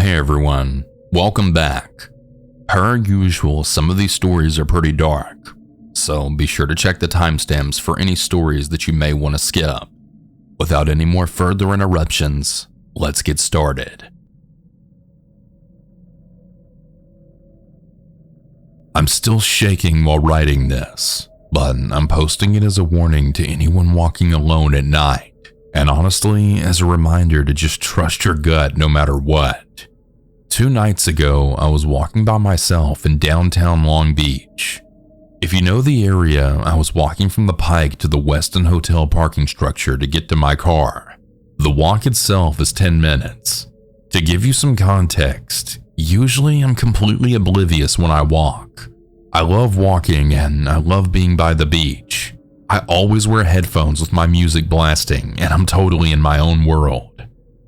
Hey everyone, welcome back. Per usual, some of these stories are pretty dark, so be sure to check the timestamps for any stories that you may want to skip. Without any more further interruptions, let's get started. I'm still shaking while writing this, but I'm posting it as a warning to anyone walking alone at night, and honestly, as a reminder to just trust your gut no matter what. 2 nights ago, I was walking by myself in downtown Long Beach. If you know the area, I was walking from the Pike to the Westin Hotel parking structure to get to my car. The walk itself is 10 minutes. To give you some context, usually I'm completely oblivious when I walk. I love walking and I love being by the beach. I always wear headphones with my music blasting and I'm totally in my own world.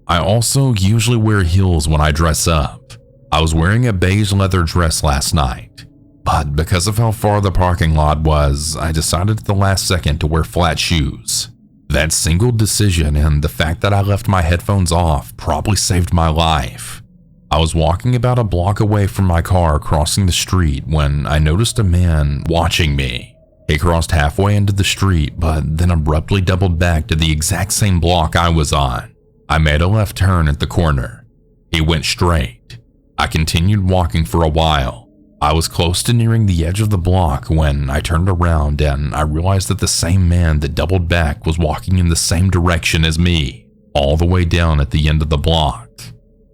I also usually wear heels when I dress up. I was wearing a beige leather dress last night, but because of how far the parking lot was, I decided at the last second to wear flat shoes. That single decision and the fact that I left my headphones off probably saved my life. I was walking about a block away from my car crossing the street when I noticed a man watching me. He crossed halfway into the street, but then abruptly doubled back to the exact same block I was on. I made a left turn at the corner. He went straight. I continued walking for a while. I was close to nearing the edge of the block when I turned around and I realized that the same man that doubled back was walking in the same direction as me, all the way down at the end of the block.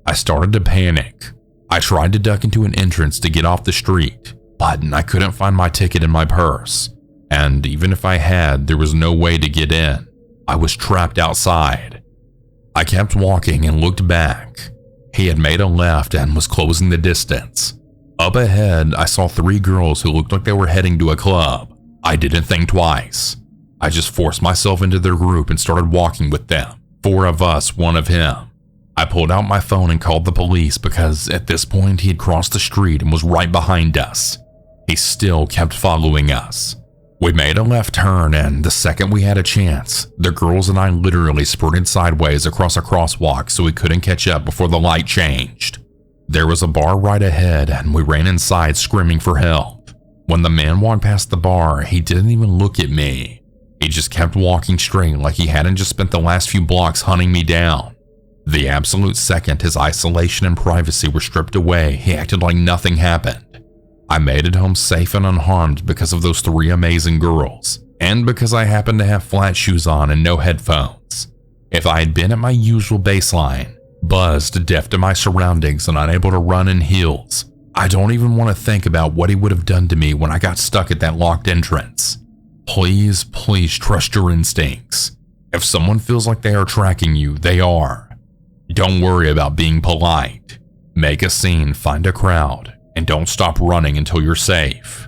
I started to panic. I tried to duck into an entrance to get off the street, but I couldn't find my ticket in my purse. And even if I had, there was no way to get in. I was trapped outside. I kept walking and looked back. He had made a left and was closing the distance. Up ahead, I saw 3 girls who looked like they were heading to a club. I didn't think twice. I just forced myself into their group and started walking with them. 4 of us, 1 of him. I pulled out my phone and called the police because at this point he had crossed the street and was right behind us. He still kept following us. We made a left turn and the second we had a chance, the girls and I literally sprinted sideways across a crosswalk so we couldn't catch up before the light changed. There was a bar right ahead and we ran inside screaming for help. When the man walked past the bar, he didn't even look at me. He just kept walking straight like he hadn't just spent the last few blocks hunting me down. The absolute second his isolation and privacy were stripped away, he acted like nothing happened. I made it home safe and unharmed because of those 3 amazing girls, and because I happened to have flat shoes on and no headphones. If I had been at my usual baseline, buzzed, deaf to my surroundings and unable to run in heels, I don't even want to think about what he would have done to me when I got stuck at that locked entrance. Please, please trust your instincts. If someone feels like they are tracking you, they are. Don't worry about being polite. Make a scene, find a crowd, and don't stop running until you're safe.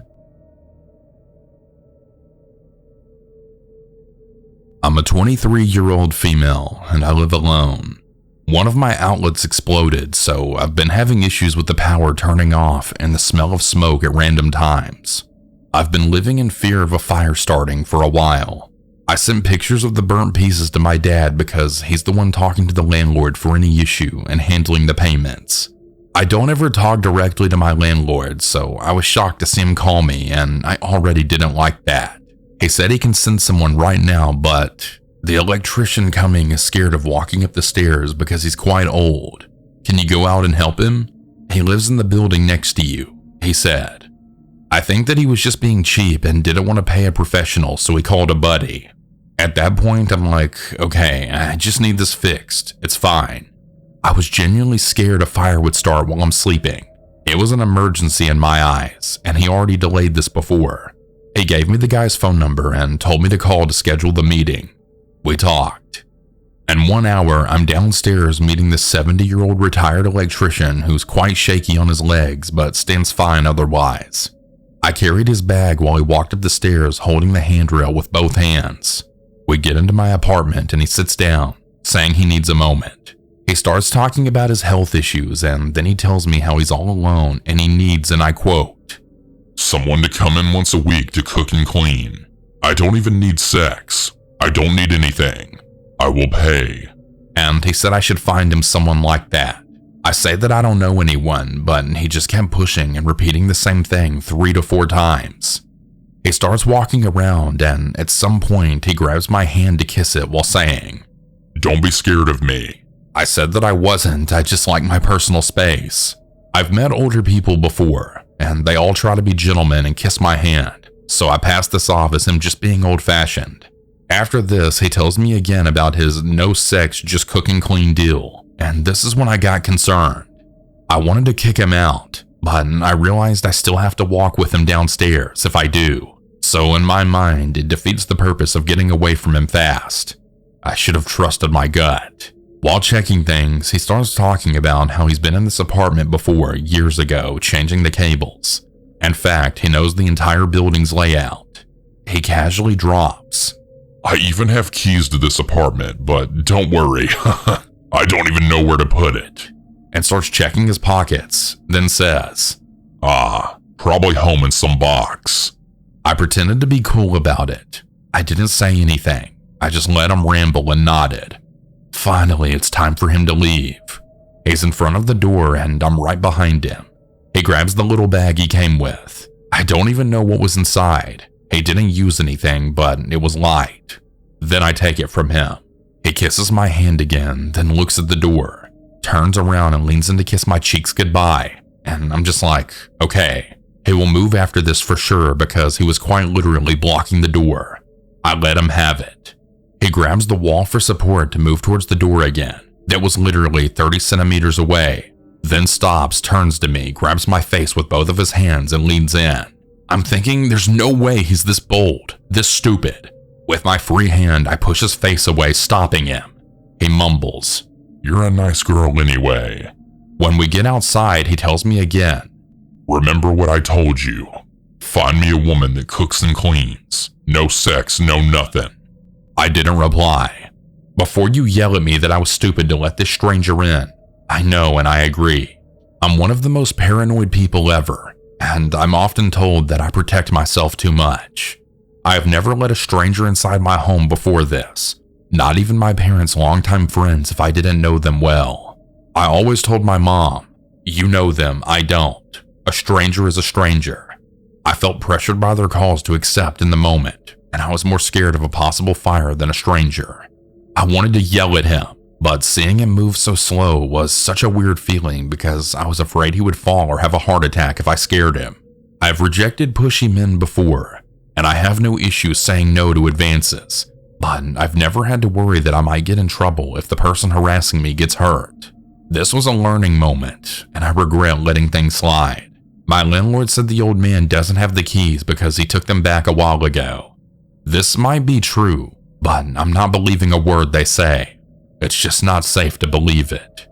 I'm a 23-year-old female and I live alone. One of my outlets exploded, so I've been having issues with the power turning off and the smell of smoke at random times. I've been living in fear of a fire starting for a while. I sent pictures of the burnt pieces to my dad because he's the one talking to the landlord for any issue and handling the payments. I don't ever talk directly to my landlord, so I was shocked to see him call me, and I already didn't like that. He said he can send someone right now, but the electrician coming is scared of walking up the stairs because he's quite old. Can you go out and help him? He lives in the building next to you, he said. I think that he was just being cheap and didn't want to pay a professional, so he called a buddy. At that point, I'm like, okay, I just need this fixed. It's fine. I was genuinely scared a fire would start while I'm sleeping. It was an emergency in my eyes, and he already delayed this before. He gave me the guy's phone number and told me to call to schedule the meeting. We talked. In 1 hour, I'm downstairs meeting this 70-year-old retired electrician who's quite shaky on his legs but stands fine otherwise. I carried his bag while he walked up the stairs holding the handrail with both hands. We get into my apartment and he sits down, saying he needs a moment. He starts talking about his health issues and then he tells me how he's all alone and he needs, and I quote, "Someone to come in once a week to cook and clean. I don't even need sex. I don't need anything. I will pay." And he said I should find him someone like that. I say that I don't know anyone, but he just kept pushing and repeating the same thing 3 to 4 times. He starts walking around, and at some point he grabs my hand to kiss it while saying, "Don't be scared of me." I said that I wasn't, I just like my personal space. I've met older people before, and they all try to be gentlemen and kiss my hand, so I pass this off as him just being old-fashioned. After this, he tells me again about his no sex, just cooking clean deal, and this is when I got concerned. I wanted to kick him out, but I realized I still have to walk with him downstairs if I do, so in my mind, it defeats the purpose of getting away from him fast. I should have trusted my gut. While checking things, he starts talking about how he's been in this apartment before years ago, changing the cables. In fact, he knows the entire building's layout. He casually drops, "I even have keys to this apartment, but don't worry, I don't even know where to put it," and starts checking his pockets, then says, "Probably home in some box." I pretended to be cool about it. I didn't say anything. I just let him ramble and nodded. Finally, it's time for him to leave. He's in front of the door and I'm right behind him. He grabs the little bag he came with. I don't even know what was inside. He didn't use anything, but it was light. Then I take it from him. He kisses my hand again, then looks at the door, turns around and leans in to kiss my cheeks goodbye. And I'm just like, okay, he will move after this for sure because he was quite literally blocking the door. I let him have it. He grabs the wall for support to move towards the door again. That was literally 30 centimeters away. Then stops, turns to me, grabs my face with both of his hands and leans in. I'm thinking there's no way he's this bold, this stupid. With my free hand, I push his face away, stopping him. He mumbles, "You're a nice girl anyway." When we get outside, he tells me again, "Remember what I told you. Find me a woman that cooks and cleans. No sex, no nothing." I didn't reply. Before you yell at me that I was stupid to let this stranger in, I know and I agree. I'm one of the most paranoid people ever, and I'm often told that I protect myself too much. I have never let a stranger inside my home before this, not even my parents' longtime friends if I didn't know them well. I always told my mom, "You know them, I don't. A stranger is a stranger." I felt pressured by their calls to accept in the moment, and I was more scared of a possible fire than a stranger. I wanted to yell at him, but seeing him move so slow was such a weird feeling because I was afraid he would fall or have a heart attack if I scared him. I've rejected pushy men before, and I have no issue saying no to advances, but I've never had to worry that I might get in trouble if the person harassing me gets hurt. This was a learning moment, and I regret letting things slide. My landlord said the old man doesn't have the keys because he took them back a while ago. This might be true, but I'm not believing a word they say. It's just not safe to believe it.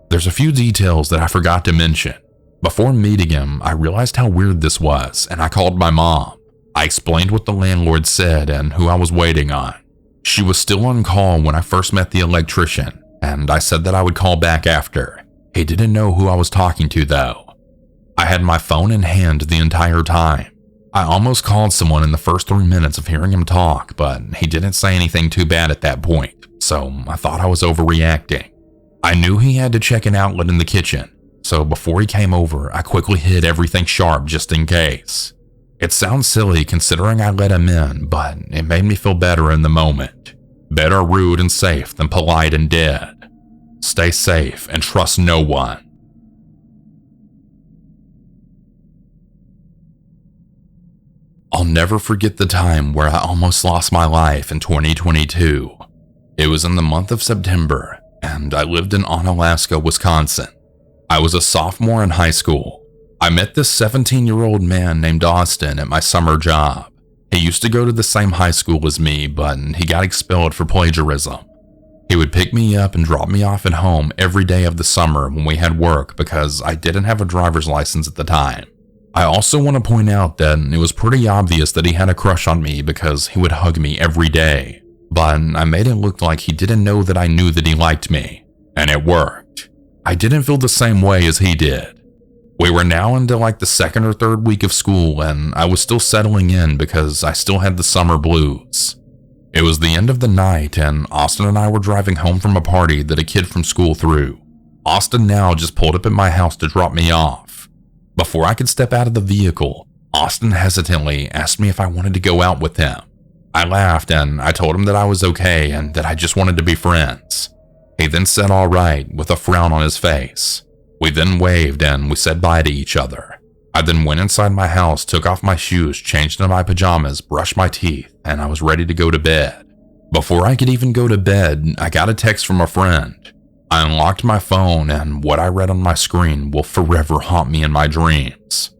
There's a few details that I forgot to mention. Before meeting him, I realized how weird this was, and I called my mom. I explained what the landlord said and who I was waiting on. She was still on call when I first met the electrician, and I said that I would call back after. He didn't know who I was talking to though. I had my phone in hand the entire time. I almost called someone in the first 3 minutes of hearing him talk, but he didn't say anything too bad at that point, so I thought I was overreacting. I knew he had to check an outlet in the kitchen, so before he came over, I quickly hid everything sharp just in case. It sounds silly considering I let him in, but it made me feel better in the moment. Better rude and safe than polite and dead. Stay safe and trust no one. I'll never forget the time where I almost lost my life in 2022. It was in the month of September, and I lived in Onalaska, Wisconsin. I was a sophomore in high school. I met this 17-year-old man named Austin at my summer job. He used to go to the same high school as me, but he got expelled for plagiarism. He would pick me up and drop me off at home every day of the summer when we had work because I didn't have a driver's license at the time. I also want to point out that it was pretty obvious that he had a crush on me because he would hug me every day, but I made it look like he didn't know that I knew that he liked me, and it worked. I didn't feel the same way as he did. We were now into like the second or third week of school, and I was still settling in because I still had the summer blues. It was the end of the night, and Austin and I were driving home from a party that a kid from school threw. Austin now just pulled up at my house to drop me off. Before I could step out of the vehicle, Austin hesitantly asked me if I wanted to go out with him. I laughed and I told him that I was okay and that I just wanted to be friends. He then said all right with a frown on his face. We then waved and we said bye to each other. I then went inside my house, took off my shoes, changed into my pajamas, brushed my teeth, and I was ready to go to bed. Before I could even go to bed, I got a text from a friend. I unlocked my phone and what I read on my screen will forever haunt me in my dreams.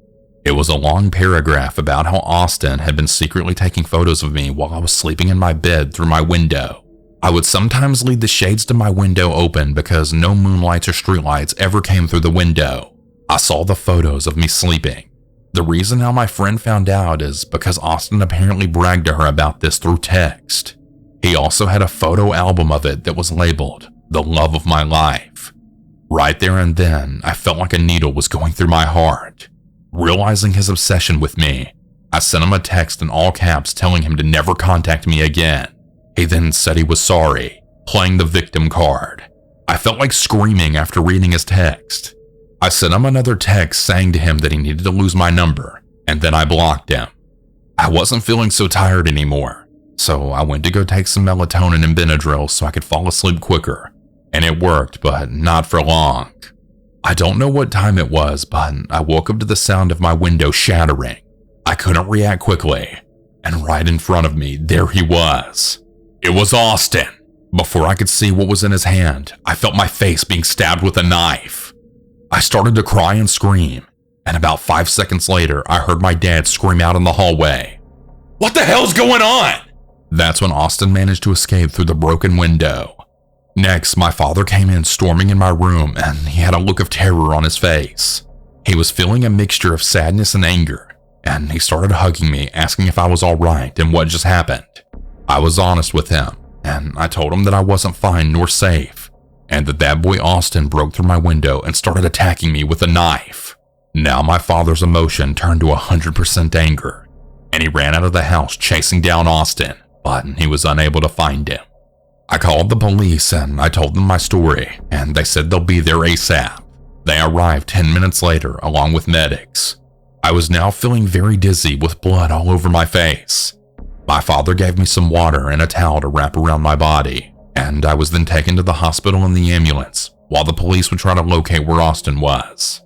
It was a long paragraph about how Austin had been secretly taking photos of me while I was sleeping in my bed through my window. I would sometimes leave the shades to my window open because no moonlights or streetlights ever came through the window. I saw the photos of me sleeping. The reason how my friend found out is because Austin apparently bragged to her about this through text. He also had a photo album of it that was labeled, "The Love of My Life." Right there and then, I felt like a needle was going through my heart. Realizing his obsession with me, I sent him a text in all caps telling him to never contact me again. He then said he was sorry, playing the victim card. I felt like screaming after reading his text. I sent him another text saying to him that he needed to lose my number, and then I blocked him. I wasn't feeling so tired anymore, so I went to go take some melatonin and Benadryl so I could fall asleep quicker. And it worked, but not for long. I don't know what time it was, but I woke up to the sound of my window shattering. I couldn't react quickly, and right in front of me, there he was. It was Austin. Before I could see what was in his hand, I felt my face being stabbed with a knife. I started to cry and scream, and about 5 seconds later, I heard my dad scream out in the hallway, "What the hell's going on?" That's when Austin managed to escape through the broken window. Next, my father came in storming in my room, and he had a look of terror on his face. He was feeling a mixture of sadness and anger, and he started hugging me, asking if I was all right and what just happened. I was honest with him, and I told him that I wasn't fine nor safe, and that boy Austin broke through my window and started attacking me with a knife. Now my father's emotion turned to 100% anger, and he ran out of the house chasing down Austin, but he was unable to find him. I called the police and I told them my story, and they said they'll be there ASAP. They arrived 10 minutes later along with medics. I was now feeling very dizzy with blood all over my face. My father gave me some water and a towel to wrap around my body, and I was then taken to the hospital in the ambulance while the police would try to locate where Austin was.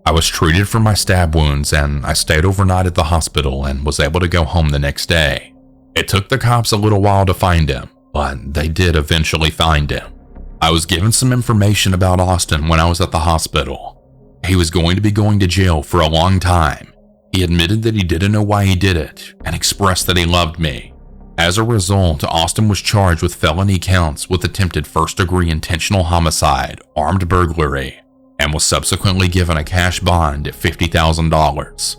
I was treated for my stab wounds and I stayed overnight at the hospital and was able to go home the next day. It took the cops a little while to find him, but they did eventually find him. I was given some information about Austin when I was at the hospital. He was going to be going to jail for a long time. He admitted that he didn't know why he did it and expressed that he loved me. As a result, Austin was charged with felony counts with attempted first-degree intentional homicide, armed burglary, and was subsequently given a cash bond at $50,000.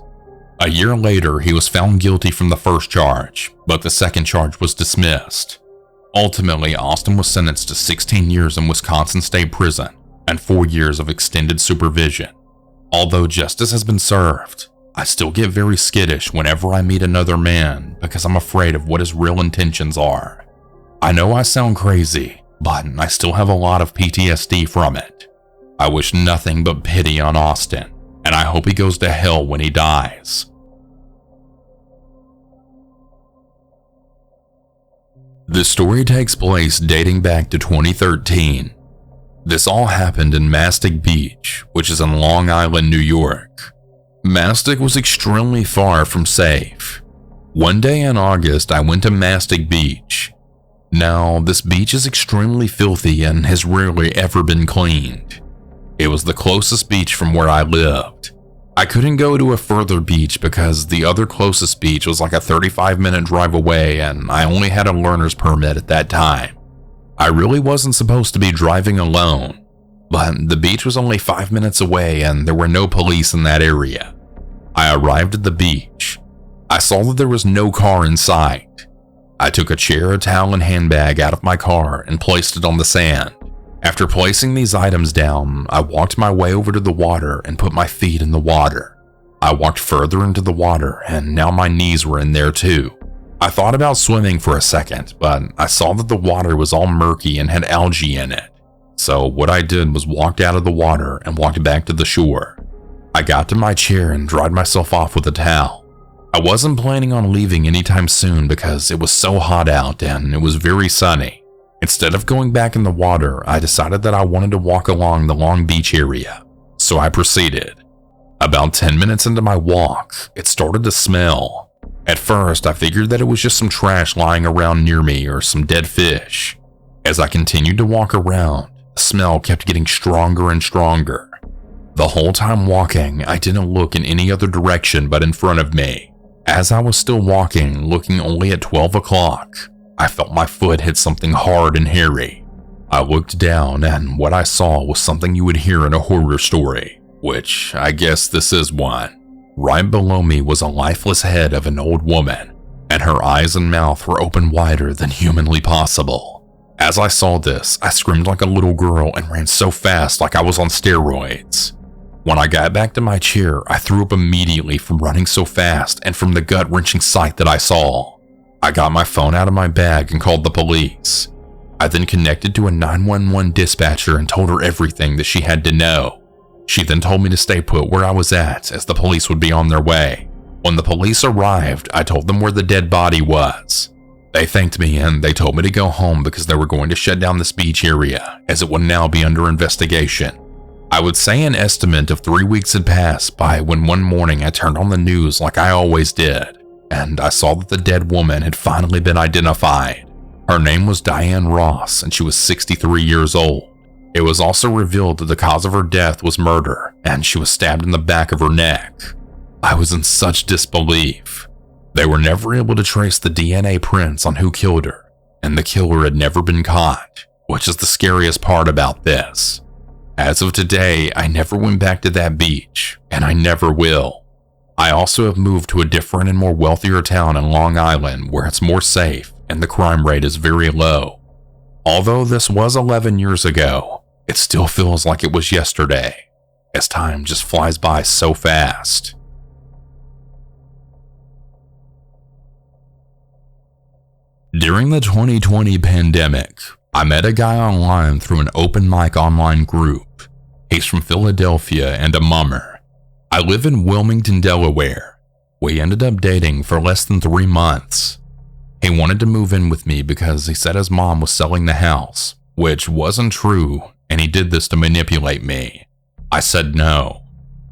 A year later, he was found guilty from the first charge, but the second charge was dismissed. Ultimately, Austin was sentenced to 16 years in Wisconsin State Prison and 4 years of extended supervision. Although justice has been served, I still get very skittish whenever I meet another man because I'm afraid of what his real intentions are. I know I sound crazy, but I still have a lot of PTSD from it. I wish nothing but pity on Austin, and I hope he goes to hell when he dies. The story takes place dating back to 2013. This all happened in Mastic Beach, which is in Long Island, New York. Mastic was extremely far from safe. One day in August, I went to Mastic Beach. Now, this beach is extremely filthy and has rarely ever been cleaned. It was the closest beach from where I lived. I couldn't go to a further beach because the other closest beach was like a 35-minute drive away and I only had a learner's permit at that time. I really wasn't supposed to be driving alone, but the beach was only 5 minutes away and there were no police in that area. I arrived at the beach. I saw that there was no car in sight. I took a chair, a towel, and handbag out of my car and placed it on the sand. After placing these items down, I walked my way over to the water and put my feet in the water. I walked further into the water and now my knees were in there too. I thought about swimming for a second, but I saw that the water was all murky and had algae in it. So what I did was walked out of the water and walked back to the shore. I got to my chair and dried myself off with a towel. I wasn't planning on leaving anytime soon because it was so hot out and it was very sunny. Instead of going back in the water, I decided that I wanted to walk along the Long Beach area. So I proceeded. About 10 minutes into my walk, it started to smell. At first, I figured that it was just some trash lying around near me or some dead fish. As I continued to walk around, the smell kept getting stronger and stronger. The whole time walking, I didn't look in any other direction but in front of me. As I was still walking, looking only at 12 o'clock, I felt my foot hit something hard and hairy. I looked down and what I saw was something you would hear in a horror story, which I guess this is one. Right below me was a lifeless head of an old woman, and her eyes and mouth were open wider than humanly possible. As I saw this, I screamed like a little girl and ran so fast like I was on steroids. When I got back to my chair, I threw up immediately from running so fast and from the gut-wrenching sight that I saw. I got my phone out of my bag and called the police. I then connected to a 911 dispatcher and told her everything that she had to know. She then told me to stay put where I was at as the police would be on their way. When the police arrived, I told them where the dead body was. They thanked me and they told me to go home because they were going to shut down this beach area as it would now be under investigation. I would say an estimate of 3 weeks had passed by when one morning I turned on the news like I always did, and I saw that the dead woman had finally been identified. Her name was Diane Ross and she was 63 years old. It was also revealed that the cause of her death was murder and she was stabbed in the back of her neck. I was in such disbelief. They were never able to trace the DNA prints on who killed her, and the killer had never been caught, which is the scariest part about this. As of today, I never went back to that beach, and I never will. I also have moved to a different and more wealthier town in Long Island where it's more safe and the crime rate is very low. Although this was 11 years ago, it still feels like it was yesterday, as time just flies by so fast. During the 2020 pandemic, I met a guy online through an open mic online group. He's from Philadelphia and a mummer. I live in Wilmington, Delaware. We ended up dating for less than 3 months. He wanted to move in with me because he said his mom was selling the house, which wasn't true, and he did this to manipulate me. I said no.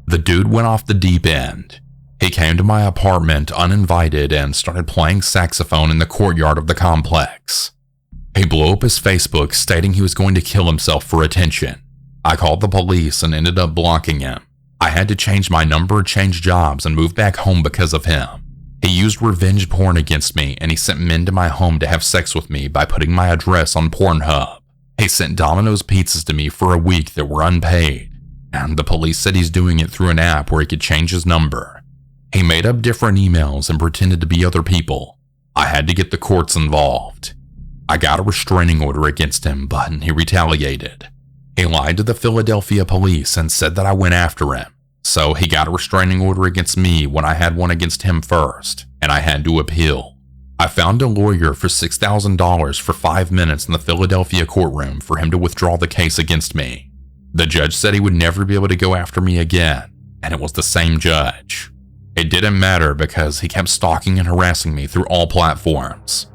The dude went off the deep end. He came to my apartment uninvited and started playing saxophone in the courtyard of the complex. He blew up his Facebook stating he was going to kill himself for attention. I called the police and ended up blocking him. I had to change my number, change jobs, and move back home because of him. He used revenge porn against me and he sent men to my home to have sex with me by putting my address on Pornhub. He sent Domino's pizzas to me for a week that were unpaid, and the police said he's doing it through an app where he could change his number. He made up different emails and pretended to be other people. I had to get the courts involved. I got a restraining order against him, but he retaliated. He lied to the Philadelphia police and said that I went after him. So he got a restraining order against me when I had one against him first, and I had to appeal. I found a lawyer for $6,000 for 5 minutes in the Philadelphia courtroom for him to withdraw the case against me. The judge said he would never be able to go after me again, and it was the same judge. It didn't matter because he kept stalking and harassing me through all platforms.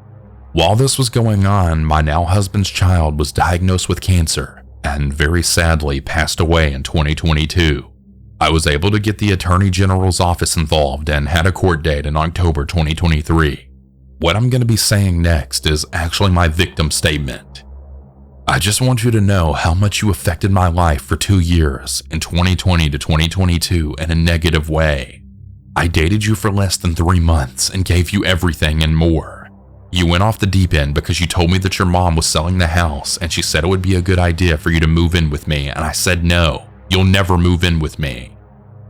While this was going on, my now husband's child was diagnosed with cancer and very sadly passed away in 2022. I was able to get the Attorney General's office involved and had a court date in October 2023. What I'm going to be saying next is actually my victim statement. I just want you to know how much you affected my life for 2 years, in 2020 to 2022, in a negative way. I dated you for less than 3 months and gave you everything and more. You went off the deep end because you told me that your mom was selling the house and she said it would be a good idea for you to move in with me, and I said no, you'll never move in with me.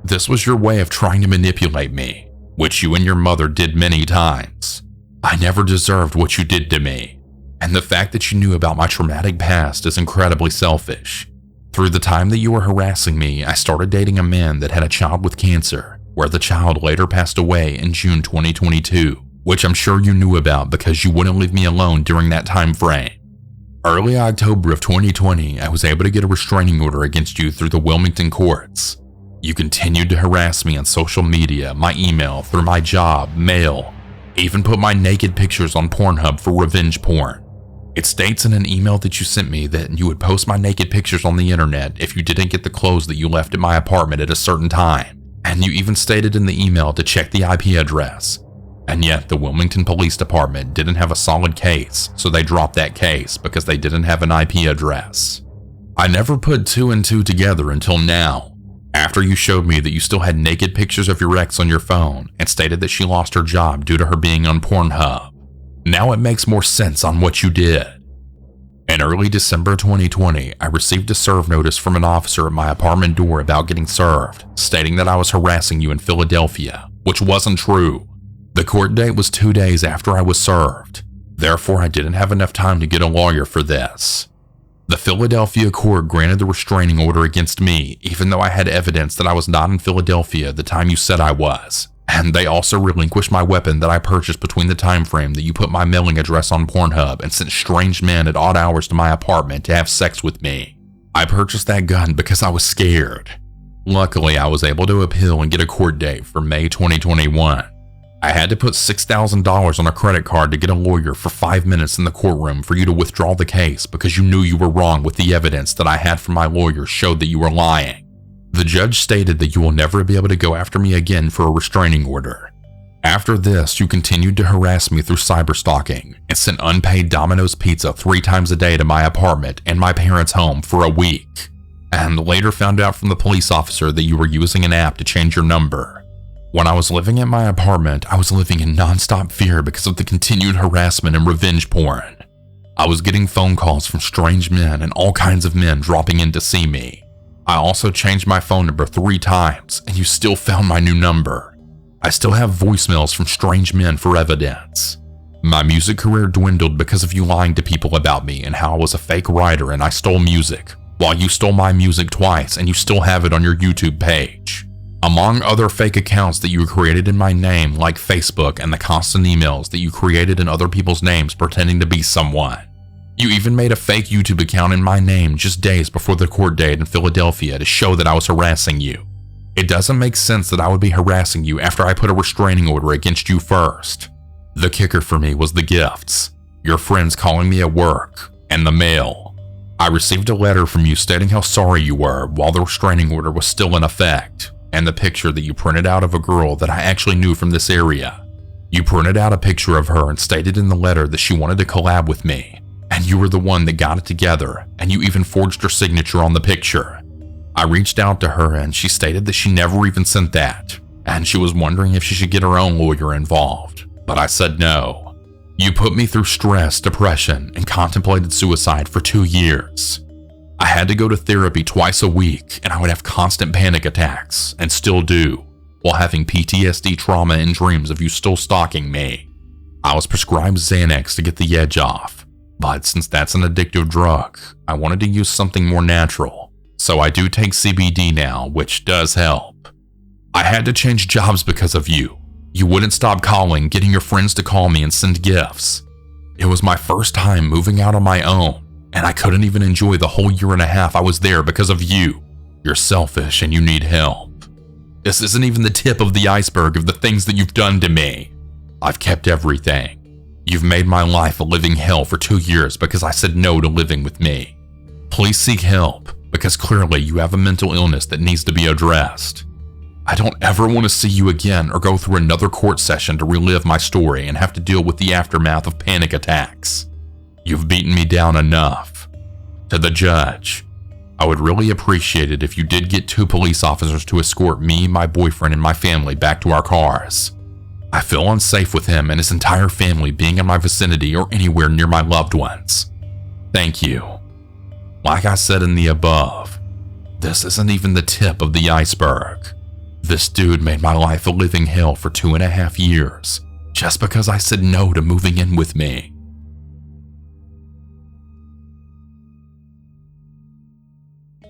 This was your way of trying to manipulate me, which you and your mother did many times. I never deserved what you did to me, and the fact that you knew about my traumatic past is incredibly selfish. Through the time that you were harassing me, I started dating a man that had a child with cancer, where the child later passed away in June 2022, which I'm sure you knew about because you wouldn't leave me alone during that time frame. Early October of 2020, I was able to get a restraining order against you through the Wilmington courts. You continued to harass me on social media, my email, through my job, mail, even put my naked pictures on Pornhub for revenge porn. It states in an email that you sent me that you would post my naked pictures on the internet if you didn't get the clothes that you left at my apartment at a certain time, and you even stated in the email to check the IP address. And yet the Wilmington Police Department didn't have a solid case, so they dropped that case because they didn't have an IP address. I never put two and two together until now, after you showed me that you still had naked pictures of your ex on your phone and stated that she lost her job due to her being on Pornhub. Now it makes more sense on what you did. In early December 2020, I received a serve notice from an officer at my apartment door about getting served, stating that I was harassing you in Philadelphia, which wasn't true. The court date was 2 days after I was served. Therefore, I didn't have enough time to get a lawyer for this. The Philadelphia court granted the restraining order against me, even though I had evidence that I was not in Philadelphia the time you said I was. And they also relinquished my weapon that I purchased between the time frame that you put my mailing address on Pornhub and sent strange men at odd hours to my apartment to have sex with me. I purchased that gun because I was scared. Luckily, I was able to appeal and get a court date for May 2021. I had to put $6,000 on a credit card to get a lawyer for 5 minutes in the courtroom for you to withdraw the case because you knew you were wrong with the evidence that I had from my lawyer showed that you were lying. The judge stated that you will never be able to go after me again for a restraining order. After this, you continued to harass me through cyberstalking and sent unpaid Domino's pizza 3 times a day to my apartment and my parents' home for a week, and later found out from the police officer that you were using an app to change your number. When I was living at my apartment, I was living in nonstop fear because of the continued harassment and revenge porn. I was getting phone calls from strange men and all kinds of men dropping in to see me. I also changed my phone number 3 times, and you still found my new number. I still have voicemails from strange men for evidence. My music career dwindled because of you lying to people about me and how I was a fake writer and I stole music, while you stole my music twice and you still have it on your YouTube page. Among other fake accounts that you created in my name, like Facebook and the constant emails that you created in other people's names pretending to be someone. You even made a fake YouTube account in my name just days before the court date in Philadelphia to show that I was harassing you. It doesn't make sense that I would be harassing you after I put a restraining order against you first. The kicker for me was the gifts, your friends calling me at work, and the mail. I received a letter from you stating how sorry you were while the restraining order was still in effect, and the picture that you printed out of a girl that I actually knew from this area. You printed out a picture of her and stated in the letter that she wanted to collab with me. And you were the one that got it together, and you even forged her signature on the picture. I reached out to her and she stated that she never even sent that, and she was wondering if she should get her own lawyer involved, but I said no. You put me through stress, depression, and contemplated suicide for 2 years. I had to go to therapy twice a week, and I would have constant panic attacks, and still do, while having PTSD trauma and dreams of you still stalking me. I was prescribed Xanax to get the edge off. But since that's an addictive drug, I wanted to use something more natural, so I do take CBD now, which does help. I had to change jobs because of you. You wouldn't stop calling, getting your friends to call me and send gifts. It was my first time moving out on my own, and I couldn't even enjoy the whole 1.5 years I was there because of you. You're selfish and you need help. This isn't even the tip of the iceberg of the things that you've done to me. I've kept everything. You've made my life a living hell for 2 years because I said no to living with me. Please seek help, because clearly you have a mental illness that needs to be addressed. I don't ever want to see you again or go through another court session to relive my story and have to deal with the aftermath of panic attacks. You've beaten me down enough. To the judge, I would really appreciate it if you did get 2 police officers to escort me, my boyfriend, and my family back to our cars. I feel unsafe with him and his entire family being in my vicinity or anywhere near my loved ones. Thank you. Like I said in the above, this isn't even the tip of the iceberg. This dude made my life a living hell for 2.5 years, just because I said no to moving in with me.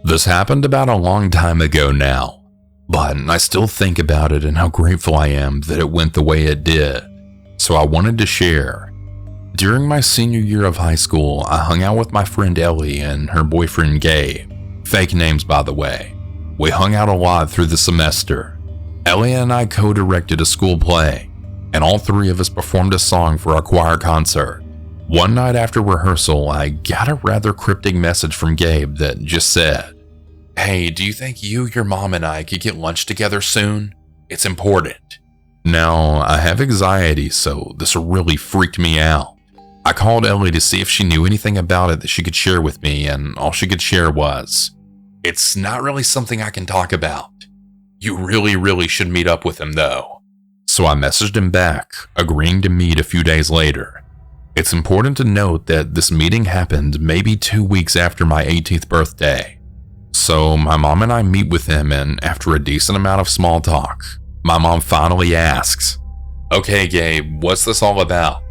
This happened about a long time ago now. But I still think about it and how grateful I am that it went the way it did, so I wanted to share. During my senior year of high school, I hung out with my friend Ellie and her boyfriend Gabe. Fake names, by the way. We hung out a lot through the semester. Ellie and I co-directed a school play, and all three of us performed a song for our choir concert. One night after rehearsal, I got a rather cryptic message from Gabe that just said, "Hey, do you think you, your mom, and I could get lunch together soon? It's important." Now, I have anxiety, so this really freaked me out. I called Ellie to see if she knew anything about it that she could share with me, and all she could share was, "It's not really something I can talk about. You really should meet up with him though." So I messaged him back, agreeing to meet a few days later. It's important to note that this meeting happened maybe 2 weeks after my 18th birthday. So my mom and I meet with him, and after a decent amount of small talk, my mom finally asks, "Okay, Gabe, what's this all about?"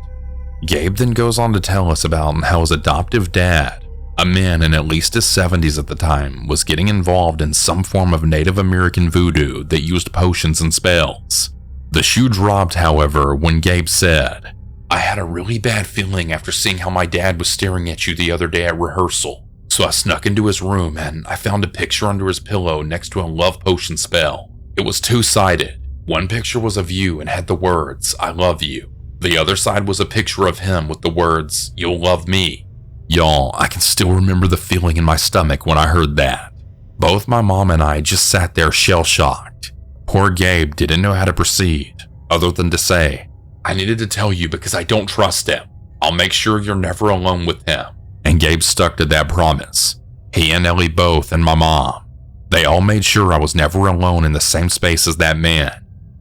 Gabe then goes on to tell us about how his adoptive dad, a man in at least his 70s at the time, was getting involved in some form of Native American voodoo that used potions and spells. The shoe dropped, however, when Gabe said, "I had a really bad feeling after seeing how my dad was staring at you the other day at rehearsal. So I snuck into his room and I found a picture under his pillow next to a love potion spell. It was two-sided. One picture was of you and had the words, 'I love you.' The other side was a picture of him with the words, 'You'll love me.'" Y'all, I can still remember the feeling in my stomach when I heard that. Both my mom and I just sat there shell-shocked. Poor Gabe didn't know how to proceed, other than to say, "I needed to tell you because I don't trust him. I'll make sure you're never alone with him." And Gabe stuck to that promise. He and Ellie both, and my mom. They all made sure I was never alone in the same space as that man,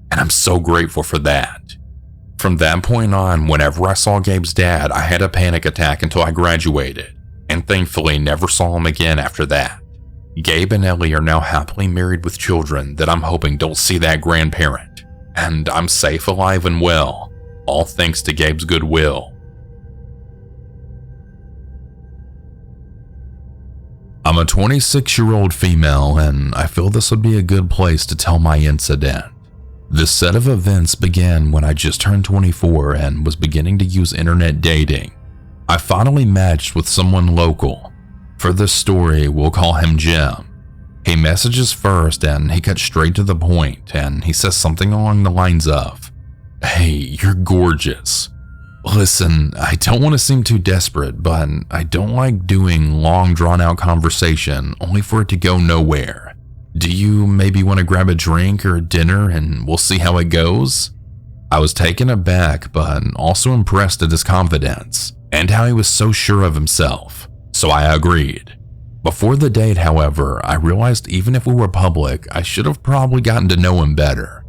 and I'm so grateful for that. From that point on, whenever I saw Gabe's dad, I had a panic attack until I graduated, and thankfully never saw him again after that. Gabe and Ellie are now happily married with children that I'm hoping don't see that grandparent, and I'm safe, alive, and well, all thanks to Gabe's goodwill. I'm a 26-year-old female, and I feel this would be a good place to tell my incident. This set of events began when I just turned 24 and was beginning to use internet dating. I finally matched with someone local. For this story, we'll call him Jim. He messages first and he cuts straight to the point, and he says something along the lines of, "Hey, you're gorgeous. Listen, I don't want to seem too desperate, but I don't like doing long drawn-out conversation only for it to go nowhere. Do you maybe want to grab a drink or dinner and we'll see how it goes?" I was taken aback, but also impressed at his confidence and how he was so sure of himself, so I agreed. Before the date, however, I realized even if we were public, I should have probably gotten to know him better.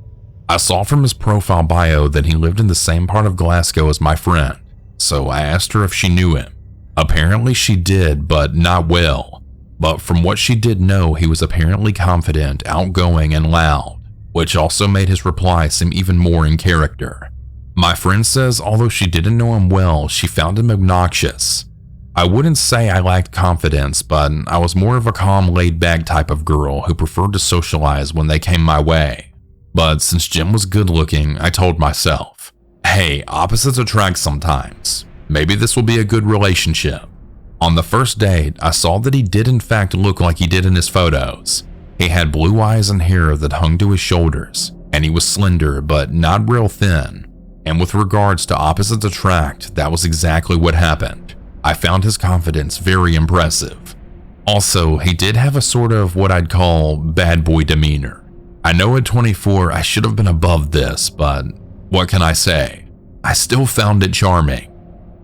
I saw from his profile bio that he lived in the same part of Glasgow as my friend, so I asked her if she knew him. Apparently she did, but not well. But from what she did know, he was apparently confident, outgoing, and loud, which also made his reply seem even more in character. My friend says although she didn't know him well, she found him obnoxious. I wouldn't say I lacked confidence, but I was more of a calm, laid-back type of girl who preferred to socialize when they came my way. But since Jim was good-looking, I told myself, hey, opposites attract sometimes. Maybe this will be a good relationship. On the first date, I saw that he did in fact look like he did in his photos. He had blue eyes and hair that hung to his shoulders, and he was slender but not real thin. And with regards to opposites attract, that was exactly what happened. I found his confidence very impressive. Also, he did have a sort of what I'd call bad boy demeanor. I know at 24 I should have been above this, but what can I say? I still found it charming.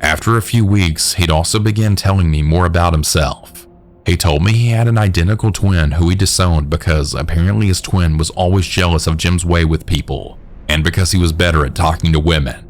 After a few weeks, he'd also began telling me more about himself. He told me he had an identical twin who he disowned because apparently his twin was always jealous of Jim's way with people, and because he was better at talking to women.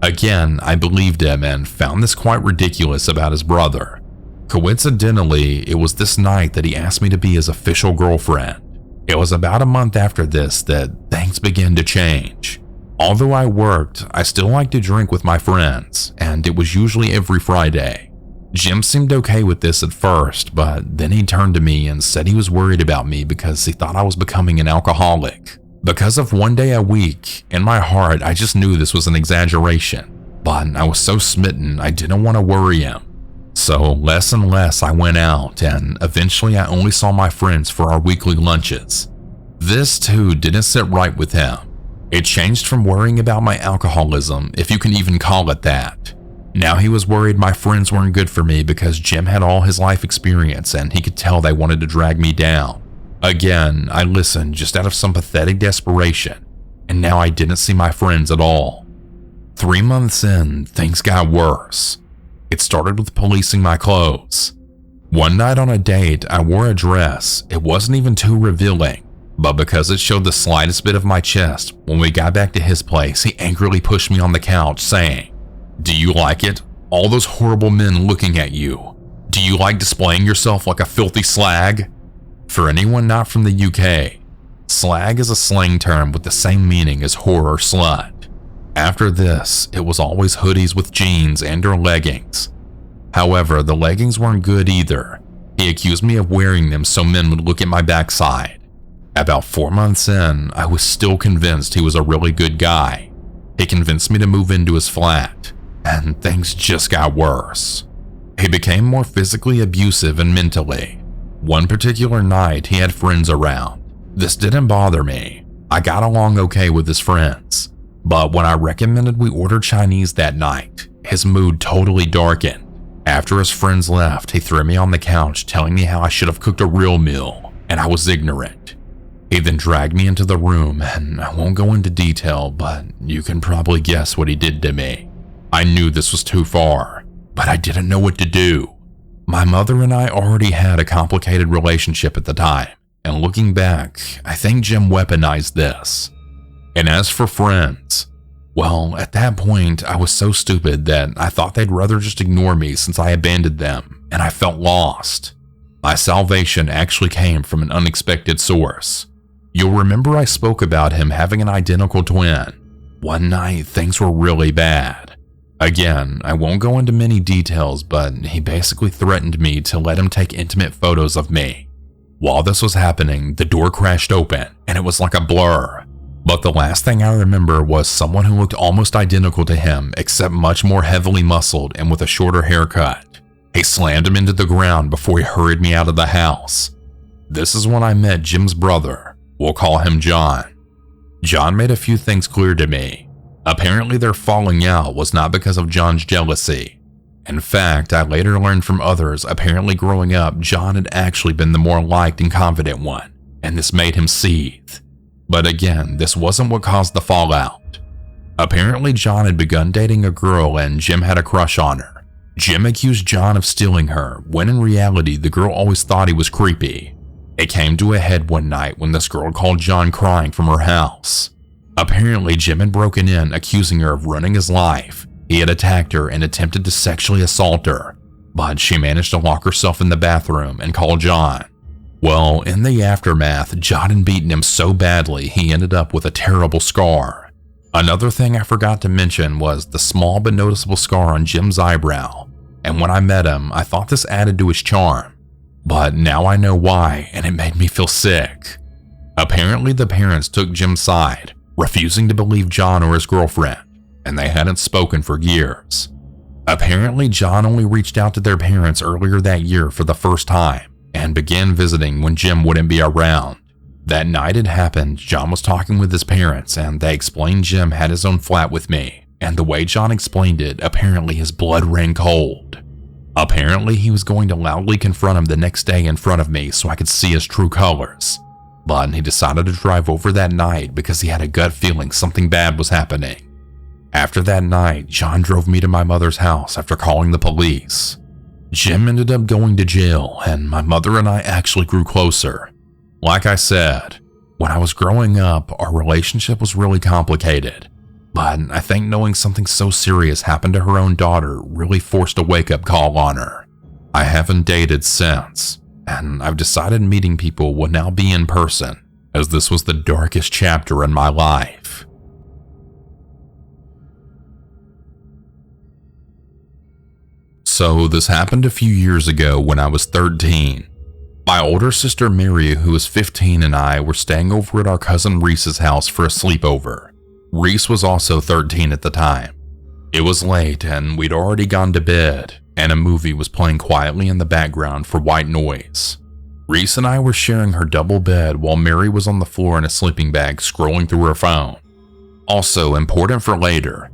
Again, I believed him and found this quite ridiculous about his brother. Coincidentally, it was this night that he asked me to be his official girlfriend. It was about a month after this that things began to change. Although I worked, I still liked to drink with my friends, and it was usually every Friday. Jim seemed okay with this at first, but then he turned to me and said he was worried about me because he thought I was becoming an alcoholic. Because of one day a week, in my heart I just knew this was an exaggeration, but I was so smitten I didn't want to worry him. So less and less I went out, and eventually I only saw my friends for our weekly lunches. This too didn't sit right with him. It changed from worrying about my alcoholism, if you can even call it that. Now he was worried my friends weren't good for me because Jim had all his life experience and he could tell they wanted to drag me down. Again, I listened just out of some pathetic desperation, and now I didn't see my friends at all. 3 months in, things got worse. It started with policing my clothes. One night on a date, I wore a dress. It wasn't even too revealing, but because it showed the slightest bit of my chest, when we got back to his place, he angrily pushed me on the couch saying, "Do you like it? All those horrible men looking at you. Do you like displaying yourself like a filthy slag?" For anyone not from the UK, slag is a slang term with the same meaning as whore or slut. After this, it was always hoodies with jeans and or leggings. However, the leggings weren't good either. He accused me of wearing them so men would look at my backside. About 4 months in, I was still convinced he was a really good guy. He convinced me to move into his flat, and things just got worse. He became more physically abusive and mentally. One particular night, he had friends around. This didn't bother me. I got along okay with his friends. But when I recommended we order Chinese that night, his mood totally darkened. After his friends left, he threw me on the couch telling me how I should have cooked a real meal, and I was ignorant. He then dragged me into the room, and I won't go into detail, but you can probably guess what he did to me. I knew this was too far, but I didn't know what to do. My mother and I already had a complicated relationship at the time, and looking back, I think Jim weaponized this. And as for friends, well, at that point, I was so stupid that I thought they'd rather just ignore me since I abandoned them, and I felt lost. My salvation actually came from an unexpected source. You'll remember I spoke about him having an identical twin. One night, things were really bad. Again, I won't go into many details, but he basically threatened me to let him take intimate photos of me. While this was happening, the door crashed open, and it was like a blur. But the last thing I remember was someone who looked almost identical to him, except much more heavily muscled and with a shorter haircut. He slammed him into the ground before he hurried me out of the house. This is when I met Jim's brother. We'll call him John. John made a few things clear to me. Apparently their falling out was not because of John's jealousy. In fact, I later learned from others apparently growing up, John had actually been the more liked and confident one, and this made him seethe. But again, this wasn't what caused the fallout. Apparently John had begun dating a girl and Jim had a crush on her. Jim accused John of stealing her, when in reality the girl always thought he was creepy. It came to a head one night when this girl called John crying from her house. Apparently Jim had broken in, accusing her of running his life. He had attacked her and attempted to sexually assault her, but she managed to lock herself in the bathroom and call John. Well, in the aftermath, John had beaten him so badly he ended up with a terrible scar. Another thing I forgot to mention was the small but noticeable scar on Jim's eyebrow, and when I met him, I thought this added to his charm. But now I know why, and it made me feel sick. Apparently the parents took Jim's side, refusing to believe John or his girlfriend, and they hadn't spoken for years. Apparently John only reached out to their parents earlier that year for the first time, and began visiting when Jim wouldn't be around. That night it happened, John was talking with his parents, and they explained Jim had his own flat with me, and the way John explained it, apparently his blood ran cold. Apparently he was going to loudly confront him the next day in front of me so I could see his true colors. But he decided to drive over that night because he had a gut feeling something bad was happening. After that night, John drove me to my mother's house after calling the police. Jim ended up going to jail, and my mother and I actually grew closer. Like I said, when I was growing up, our relationship was really complicated. But I think knowing something so serious happened to her own daughter really forced a wake-up call on her. I haven't dated since, and I've decided meeting people will now be in person, as this was the darkest chapter in my life. So this happened a few years ago when I was 13. My older sister Mary, who was 15, and I were staying over at our cousin Reese's house for a sleepover. Reese was also 13 at the time. It was late and we'd already gone to bed, and a movie was playing quietly in the background for white noise. Reese and I were sharing her double bed while Mary was on the floor in a sleeping bag scrolling through her phone. Also important for later,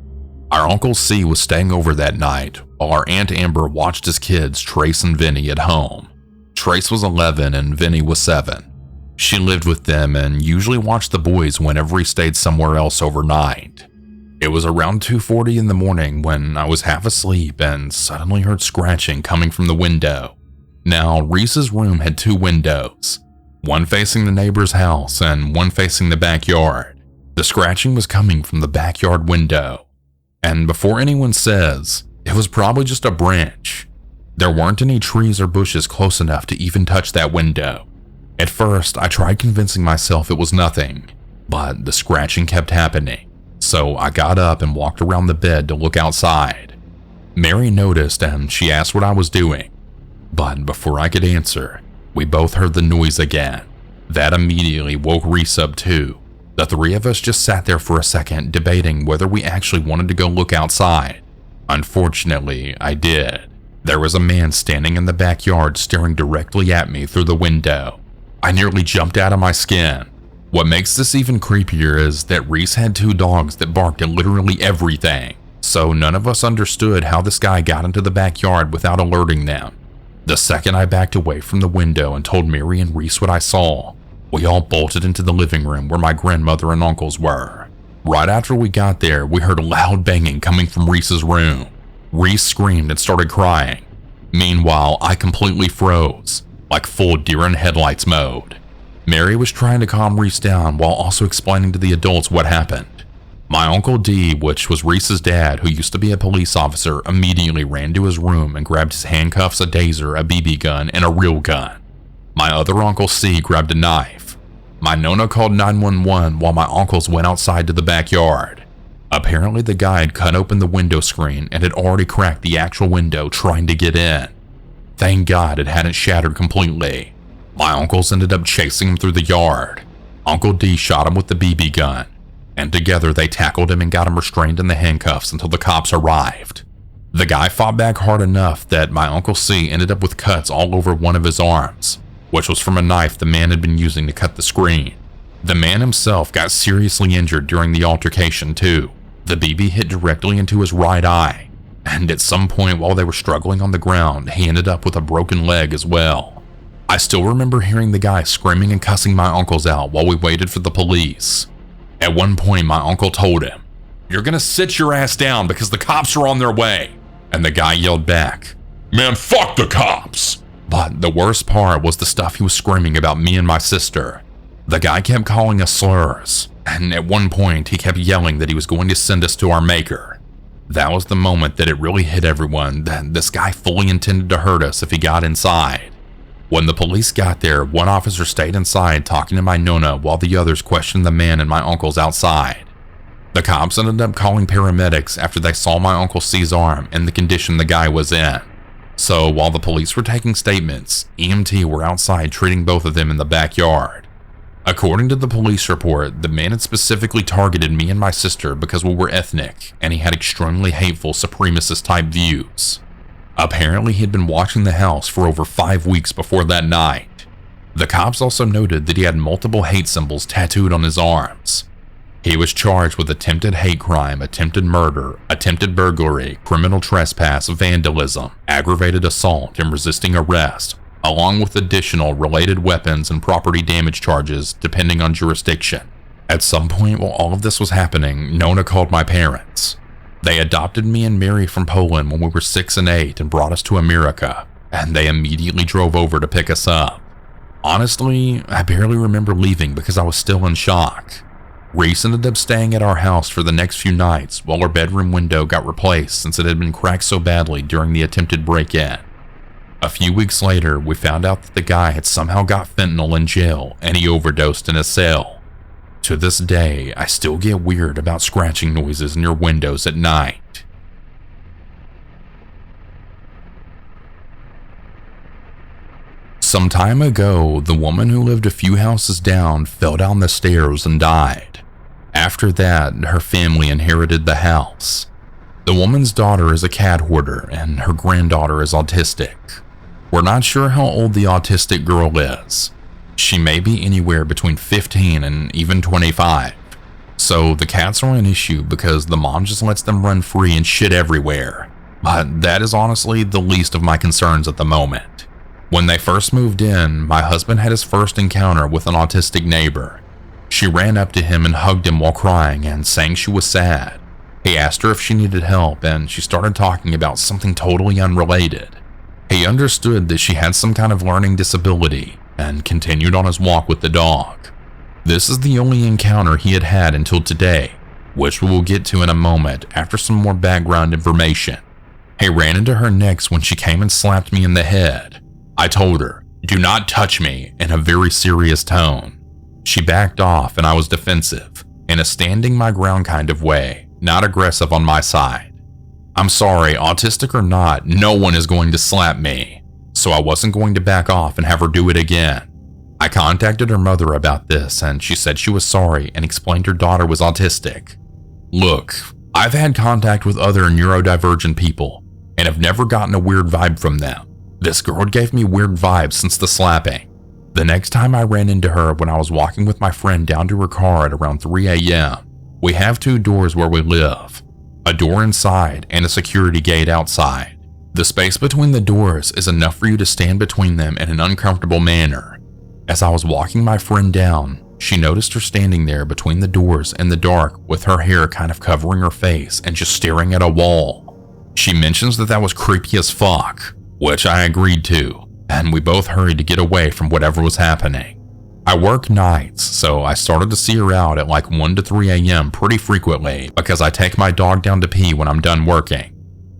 our Uncle C was staying over that night while our Aunt Amber watched his kids Trace and Vinny at home. Trace was 11 and Vinny was 7. She lived with them and usually watched the boys whenever he stayed somewhere else overnight. It was around 2:40 in the morning when I was half asleep and suddenly heard scratching coming from the window. Now, Reese's room had 2 windows, one facing the neighbor's house and one facing the backyard. The scratching was coming from the backyard window. And before anyone says, it was probably just a branch. There weren't any trees or bushes close enough to even touch that window. At first, I tried convincing myself it was nothing, but the scratching kept happening. So I got up and walked around the bed to look outside. Mary noticed and she asked what I was doing. But before I could answer, we both heard the noise again. That immediately woke Reese up too. The 3 of us just sat there for a second debating whether we actually wanted to go look outside. Unfortunately, I did. There was a man standing in the backyard staring directly at me through the window. I nearly jumped out of my skin. What makes this even creepier is that Reese had 2 dogs that barked at literally everything, so none of us understood how this guy got into the backyard without alerting them. The second I backed away from the window and told Mary and Reese what I saw, we all bolted into the living room where my grandmother and uncles were. Right after we got there, we heard loud banging coming from Reese's room. Reese screamed and started crying. Meanwhile, I completely froze, like full deer in headlights mode. Mary was trying to calm Reese down while also explaining to the adults what happened. My Uncle D, which was Reese's dad, who used to be a police officer, immediately ran to his room and grabbed his handcuffs, a taser, a BB gun, and a real gun. My other Uncle C grabbed a knife. My Nona called 911 while my uncles went outside to the backyard. Apparently the guy had cut open the window screen and had already cracked the actual window trying to get in. Thank God it hadn't shattered completely. My uncles ended up chasing him through the yard. Uncle D shot him with the BB gun, and together they tackled him and got him restrained in the handcuffs until the cops arrived. The guy fought back hard enough that my Uncle C ended up with cuts all over one of his arms, which was from a knife the man had been using to cut the screen. The man himself got seriously injured during the altercation too. The BB hit directly into his right eye, and at some point while they were struggling on the ground, he ended up with a broken leg as well. I still remember hearing the guy screaming and cussing my uncles out while we waited for the police. At one point, my uncle told him, "You're gonna sit your ass down because the cops are on their way." And the guy yelled back, "Man, fuck the cops." But the worst part was the stuff he was screaming about me and my sister. The guy kept calling us slurs, and at one point he kept yelling that he was going to send us to our maker. That was the moment that it really hit everyone that this guy fully intended to hurt us if he got inside. When the police got there, one officer stayed inside talking to my Nona while the others questioned the man and my uncles outside. The cops ended up calling paramedics after they saw my Uncle C's arm and the condition the guy was in. So while the police were taking statements, EMT were outside treating both of them in the backyard. According to the police report, the man had specifically targeted me and my sister because we were ethnic, and he had extremely hateful supremacist type views. Apparently, he had been watching the house for over 5 weeks before that night. The cops also noted that he had multiple hate symbols tattooed on his arms. He was charged with attempted hate crime, attempted murder, attempted burglary, criminal trespass, vandalism, aggravated assault, and resisting arrest, along with additional related weapons and property damage charges depending on jurisdiction. At some point while all of this was happening, Nona called my parents. They adopted me and Mary from Poland when we were 6 and 8 and brought us to America, and they immediately drove over to pick us up. Honestly, I barely remember leaving because I was still in shock. Reese ended up staying at our house for the next few nights while our bedroom window got replaced since it had been cracked so badly during the attempted break-in. A few weeks later, we found out that the guy had somehow got fentanyl in jail and he overdosed in a cell. To this day, I still get weird about scratching noises near windows at night. Some time ago, the woman who lived a few houses down fell down the stairs and died. After that, her family inherited the house. The woman's daughter is a cat hoarder and her granddaughter is autistic. We're not sure how old the autistic girl is. She may be anywhere between 15 and even 25. So the cats are an issue because the mom just lets them run free and shit everywhere. But that is honestly the least of my concerns at the moment. When they first moved in, my husband had his first encounter with an autistic neighbor. She ran up to him and hugged him while crying and saying she was sad. He asked her if she needed help and she started talking about something totally unrelated. He understood that she had some kind of learning disability and continued on his walk with the dog. This is the only encounter he had had until today, which we will get to in a moment after some more background information. He ran into her next when she came and slapped me in the head. I told her, "Do not touch me," in a very serious tone. She backed off and I was defensive, in a standing my ground kind of way, not aggressive on my side. I'm sorry, autistic or not, no one is going to slap me, so I wasn't going to back off and have her do it again. I contacted her mother about this and she said she was sorry and explained her daughter was autistic. Look, I've had contact with other neurodivergent people and have never gotten a weird vibe from them. This girl gave me weird vibes since the slapping. The next time I ran into her when I was walking with my friend down to her car at around 3 a.m. We have 2 doors where we live, a door inside and a security gate outside. The space between the doors is enough for you to stand between them in an uncomfortable manner. As I was walking my friend down, she noticed her standing there between the doors in the dark with her hair kind of covering her face and just staring at a wall. She mentions that was creepy as fuck, which I agreed to, and we both hurried to get away from whatever was happening. I work nights, so I started to see her out at like 1 to 3 a.m. pretty frequently because I take my dog down to pee when I'm done working.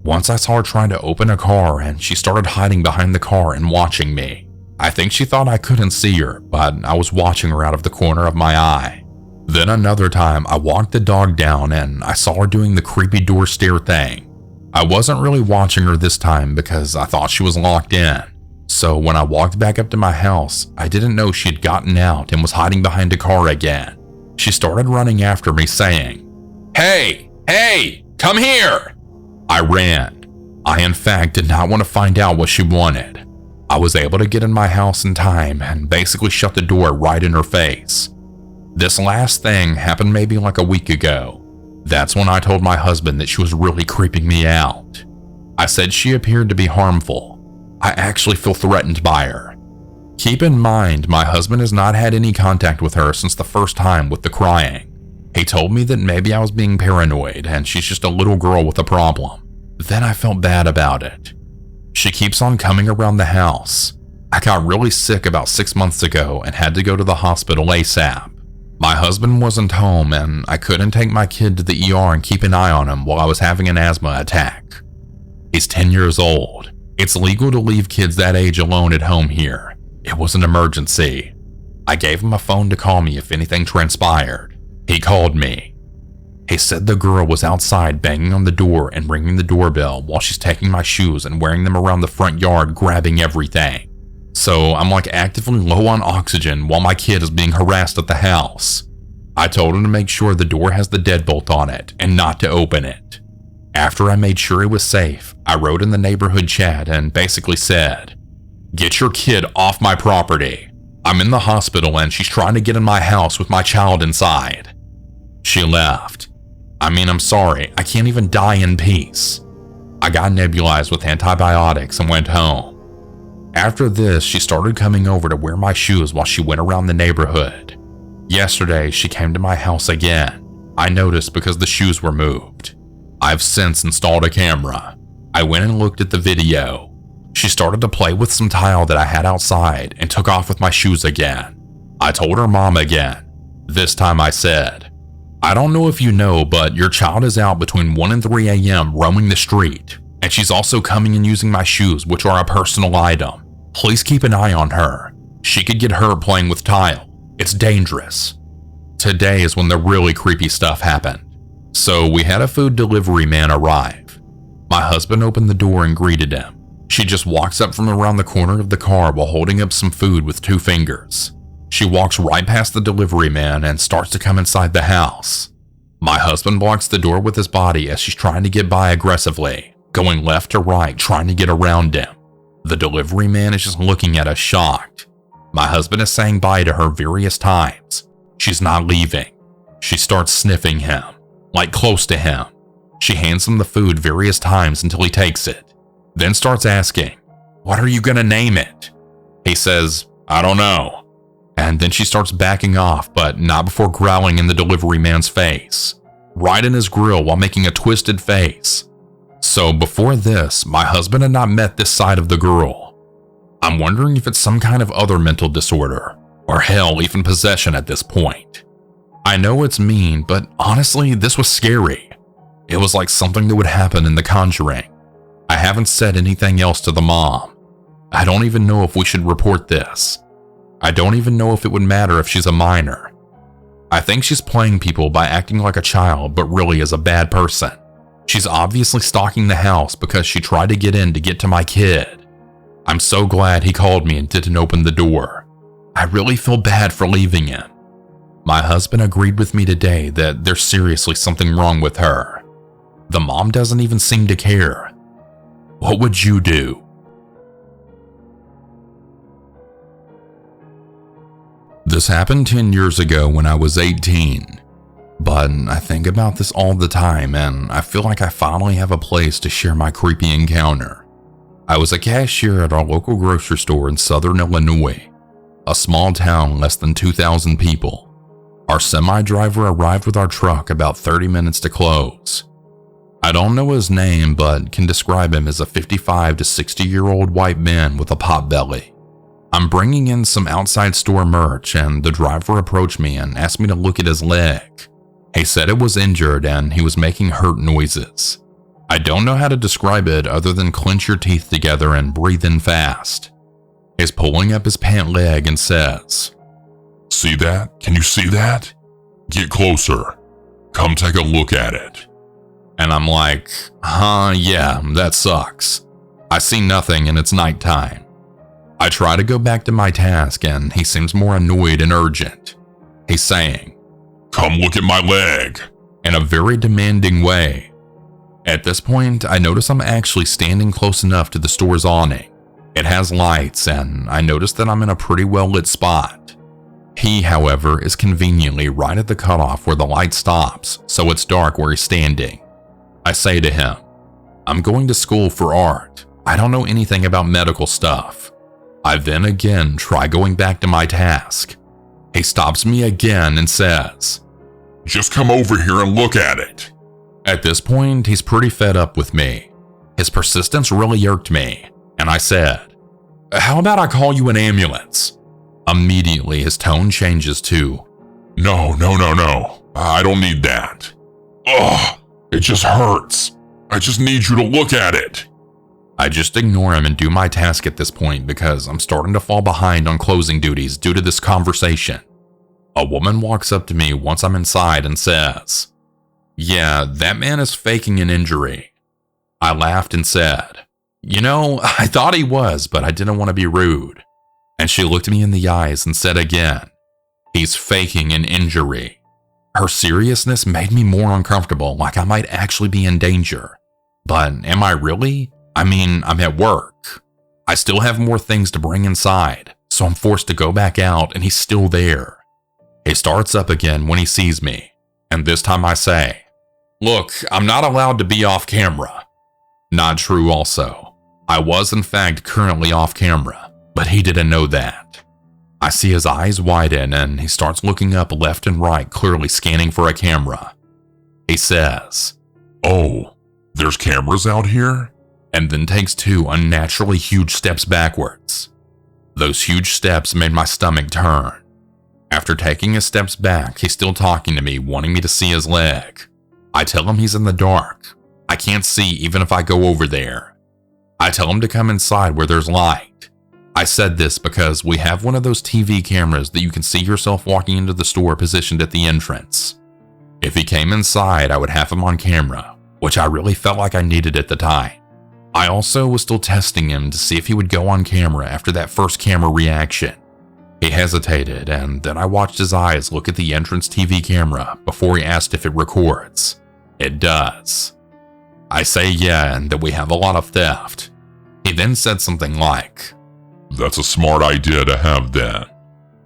Once I saw her trying to open a car and she started hiding behind the car and watching me. I think she thought I couldn't see her, but I was watching her out of the corner of my eye. Then another time I walked the dog down and I saw her doing the creepy door stare thing. I wasn't really watching her this time because I thought she was locked in. So when I walked back up to my house, I didn't know she had gotten out and was hiding behind a car again. She started running after me saying, "Hey, come here!" I ran. I in fact did not want to find out what she wanted. I was able to get in my house in time and basically shut the door right in her face. This last thing happened maybe like a week ago. That's when I told my husband that she was really creeping me out. I said she appeared to be harmful. I actually feel threatened by her. Keep in mind, my husband has not had any contact with her since the first time with the crying. He told me that maybe I was being paranoid and she's just a little girl with a problem. Then I felt bad about it. She keeps on coming around the house. I got really sick about 6 months ago and had to go to the hospital ASAP. My husband wasn't home and I couldn't take my kid to the ER and keep an eye on him while I was having an asthma attack. He's 10 years old. It's legal to leave kids that age alone at home here. It was an emergency. I gave him a phone to call me if anything transpired. He called me. He said the girl was outside banging on the door and ringing the doorbell while she's taking my shoes and wearing them around the front yard grabbing everything. So I'm like actively low on oxygen while my kid is being harassed at the house. I told him to make sure the door has the deadbolt on it and not to open it. After I made sure it was safe, I wrote in the neighborhood chat and basically said, "Get your kid off my property. I'm in the hospital and she's trying to get in my house with my child inside." She left. I mean, I'm sorry, I can't even die in peace. I got nebulized with antibiotics and went home. After this, she started coming over to wear my shoes while she went around the neighborhood. Yesterday, she came to my house again. I noticed because the shoes were moved. I've since installed a camera. I went and looked at the video. She started to play with some tile that I had outside and took off with my shoes again. I told her mom again. This time I said, "I don't know if you know, but your child is out between 1 and 3 a.m. roaming the street, and she's also coming and using my shoes, which are a personal item. Please keep an eye on her. She could get hurt playing with tile. It's dangerous." Today is when the really creepy stuff happened. So we had a food delivery man arrive. My husband opened the door and greeted him. She just walks up from around the corner of the car while holding up some food with 2 fingers. She walks right past the delivery man and starts to come inside the house. My husband blocks the door with his body as she's trying to get by aggressively, going left to right, trying to get around him. The delivery man is just looking at us shocked. My husband is saying bye to her various times. She's not leaving. She starts sniffing him, like close to him. She hands him the food various times until he takes it, then starts asking, "What are you gonna name it?" He says, "I don't know." And then she starts backing off, but not before growling in the delivery man's face, right in his grill while making a twisted face. So before this, my husband had not met this side of the girl. I'm wondering if it's some kind of other mental disorder, or hell, even possession at this point. I know it's mean, but honestly, this was scary. It was like something that would happen in The Conjuring. I haven't said anything else to the mom. I don't even know if we should report this. I don't even know if it would matter if she's a minor. I think she's playing people by acting like a child, but really is a bad person. She's obviously stalking the house because she tried to get in to get to my kid. I'm so glad he called me and didn't open the door. I really feel bad for leaving him. My husband agreed with me today that there's seriously something wrong with her. The mom doesn't even seem to care. What would you do? This happened 10 years ago when I was 18, but I think about this all the time and I feel like I finally have a place to share my creepy encounter. I was a cashier at our local grocery store in southern Illinois, a small town less than 2,000 people. Our semi-driver arrived with our truck about 30 minutes to close. I don't know his name, but can describe him as a 55 to 60-year-old white man with a pot belly. I'm bringing in some outside store merch and the driver approached me and asked me to look at his leg. He said it was injured and he was making hurt noises. I don't know how to describe it other than clench your teeth together and breathe in fast. He's pulling up his pant leg and says, "See that? Can you see that? Get closer. Come take a look at it." And I'm like, yeah, that sucks. I see nothing and it's nighttime. I try to go back to my task and he seems more annoyed and urgent. He's saying, "Come look at my leg," in a very demanding way. At this point, I notice I'm actually standing close enough to the store's awning. It has lights and I notice that I'm in a pretty well lit spot. He, however, is conveniently right at the cutoff where the light stops, so it's dark where he's standing. I say to him, "I'm going to school for art. I don't know anything about medical stuff." I then again try going back to my task. He stops me again and says, "Just come over here and look at it." At this point, he's pretty fed up with me. His persistence really irked me, and I said, "How about I call you an ambulance?" Immediately, his tone changes to, No, I don't need that. Ugh, it just hurts. I just need you to look at it." I just ignore him and do my task at this point because I'm starting to fall behind on closing duties due to this conversation. A woman walks up to me once I'm inside and says, "Yeah, that man is faking an injury." I laughed and said, I thought he was, but I didn't want to be rude." And she looked me in the eyes and said again, "He's faking an injury." Her seriousness made me more uncomfortable, like I might actually be in danger. But am I really? I'm at work. I still have more things to bring inside, so I'm forced to go back out and he's still there. He starts up again when he sees me, and this time I say, "Look, I'm not allowed to be off camera." Not true also. I was in fact currently off camera, but he didn't know that. I see his eyes widen and he starts looking up left and right, clearly scanning for a camera. He says, "Oh, there's cameras out here?" and then takes 2 unnaturally huge steps backwards. Those huge steps made my stomach turn. After taking his steps back, he's still talking to me, wanting me to see his leg. I tell him he's in the dark. I can't see even if I go over there. I tell him to come inside where there's light. I said this because we have one of those TV cameras that you can see yourself walking into the store positioned at the entrance. If he came inside, I would have him on camera, which I really felt like I needed at the time. I also was still testing him to see if he would go on camera after that first camera reaction. He hesitated, and then I watched his eyes look at the entrance TV camera before he asked if it records. It does. I say yeah, and that we have a lot of theft. He then said something like, "That's a smart idea to have then."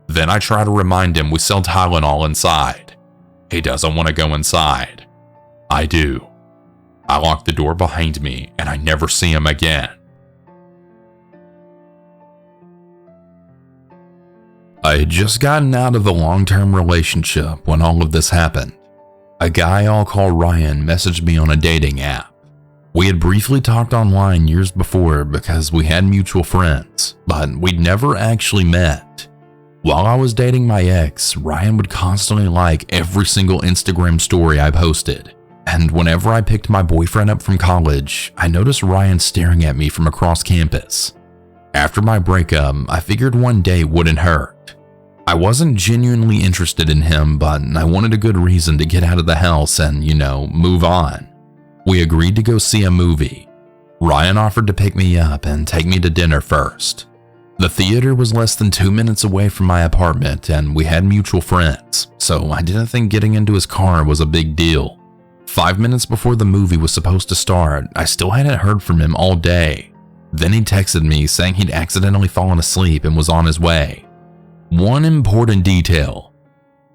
Then I try to remind him we sell Tylenol inside. He doesn't want to go inside. I do. I lock the door behind me, and I never see him again. I had just gotten out of a long-term relationship when all of this happened. A guy I'll call Ryan messaged me on a dating app. We had briefly talked online years before because we had mutual friends, but we'd never actually met. While I was dating my ex, Ryan would constantly like every single Instagram story I posted. And whenever I picked my boyfriend up from college, I noticed Ryan staring at me from across campus. After my breakup, I figured one date wouldn't hurt. I wasn't genuinely interested in him, but I wanted a good reason to get out of the house and, move on. We agreed to go see a movie. Ryan offered to pick me up and take me to dinner first. The theater was less than 2 minutes away from my apartment, and we had mutual friends, so I didn't think getting into his car was a big deal. 5 minutes before the movie was supposed to start, I still hadn't heard from him all day. Then he texted me saying he'd accidentally fallen asleep and was on his way. One important detail: